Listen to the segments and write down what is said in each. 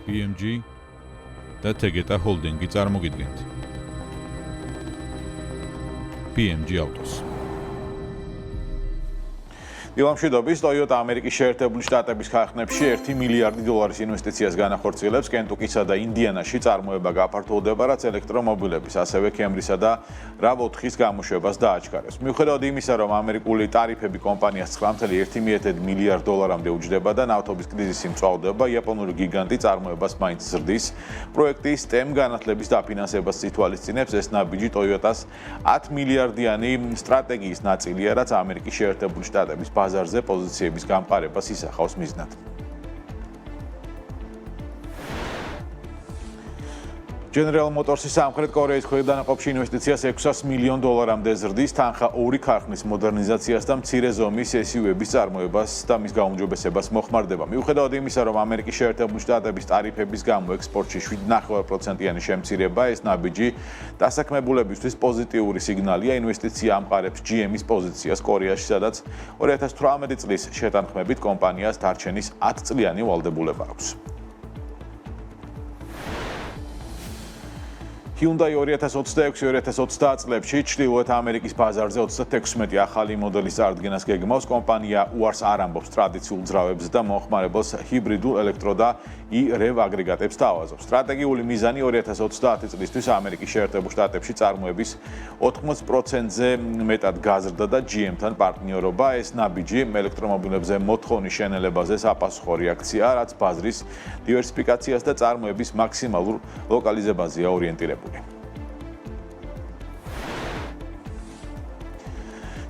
BMG და Tegeta Holding-ი წარმოგიდგენთ. BMG Autos. ილამშვიდობის Toyota ამერიკის შეერთებული შტატების ქარხნებში 1 მილიარდი დოლარის ინვესტიციას განახორციელებს კენტუკისა და ინდიანაში წარმოება გაფართოვდება, რაც ელექტრომობილების, ასევე Camry-სა და RAV4-ის გამოშვებას დააჩქარებს. მიუხედავად იმისა, რომ ამერიკული ტარიფები კომპანიას 9.1 მილიარდ დოლარამდე უჯდება და ნავთობის კრიზისი მწვავდება, იაპონური გიგანტი წარმოებას მაინც ზრდის. პროექტი STEM განათლების დაფინანსებას ითვალისწინებს, ეს ნაბიჯი Toyota-ს 10 მილიარდიანი სტრატეგიის ნაწილია, რაც ამერიკის შეერთებული შტატების ბაზარზე პოზიციების გამყარებას ისახავს მიზნად. General Motors-ის სამხრეთ კორეის ქვედანაყოფში ინვესტიციას 600 მილიონ დოლარამდე ზრდის, თანხა 2 ქარხნის მოდერნიზაციას და მცირე ზომის SUV-ების წარმოებას და მის გაუმჯობესებას მოხმარდება. მიუხედავად იმისა, რომ ამერიკის შეერთებული შტატების ტარიფების გამო ექსპორტში 7.9%-იანი შემცირება, ეს ნაბიჯი დასაქმებულებისთვის პოზიტიური სიგნალია. ინვესტიცია ამყარებს GM-ის პოზიციას კორეაში, სადაც 2018 წლის შეთანხმებით კომპანიას დარჩენის 10 წლიანი ვალდებულება აქვს. Hyundai 2026-2030 წლებში ჩრდილოეთ ამერიკის ბაზარზე 36 ახალი მოდელის წარდგენას გეგმავს. კომპანია უარს არ ამბობს ტრადიციულ ძრავებს და მომხმარებელს ჰიბრიდულ ელექტრო და i-REV აგრეგატებს თავაზობს. სტრატეგიული მიზანი 2030 წლისთვის ამერიკის შეერთებულ შტატებში წარმოების 80%-ზე მეტად გაზრდა და GM-თან პარტნიორობა. ეს ნაბიჯი ელექტრომობილებზე მოთხოვნის შენელებაზე საპასუხო რეაქციაა, რაც ბაზრის დივერსიფიკაციას და წარმოების მაქსიმალურ ლოკალიზებაზეა ორიენტირებული.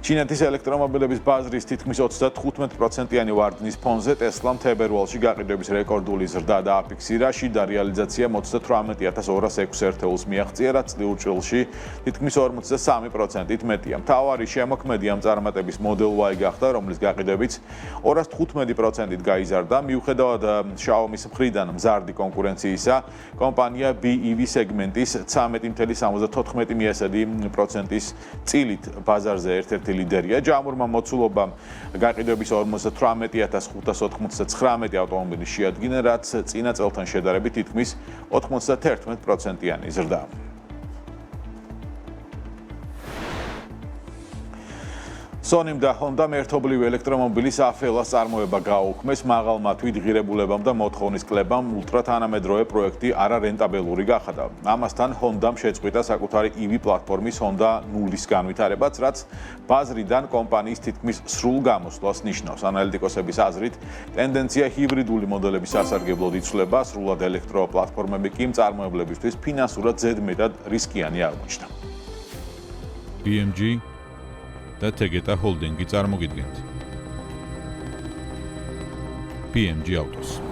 ჩინეთის ელექტრომობილების ბაზრის თითქმის 35%-იანი ვარდნის ფონზე Tesla-მ თებერვალში გაყიდვების რეკორდული ზრდა დააფიქსირა. შიდა რეალიზაცია 38,206 ერთეულს მიაღწია, რაც წლიურ წილში თითქმის 43%-ით მეტია. მთავარი შემოქმედი ამ წარმატების Model Y გახდა, რომლის გაყიდვებიც 215%-ით გაიზარდა. მიუხედავად Xiaomi-ის მხრიდან მზარდი კონკურენციისა, კომპანია BEV სეგმენტის 13.74%-ის წილით ბაზარზე ერთ-ერთი ლიდერია. ჯამურმა მოცულობამ გაყიდვების 58,599 ავტომობილი შეადგინა, რაც წინა წელთან შედარებით თითქმის 91%-იანი ზრდაა. Sony-მ და Honda-მ ერთობლივი ელექტრომობილის afelas წარმოება გააუქმეს. მაღალმა თვითღირებულებამ და მოთხოვნის კლებამ ულტრათანამედროვე პროექტი არარენტაბელური გახადა. ამასთან Honda-მ შეწყვიტა საკუთარი EV პლატფორმის Honda 0-ის განვითარებაც, რაც ბაზრიდან კომპანიის თითქმის სრულ გამოსვლას ნიშნავს. ანალიტიკოსების აზრით, ტენდენცია ჰიბრიდული მოდელების სასარგებლოდ იცვლება, სრულად ელექტრო პლატფორმები კი მწარმოებლებისთვის ფინანსურად ზედმეტად რისკიანი აღმოჩნდა. BMG და Tegeta Holding-ი წარმოგიდგენთ. BMG Autos.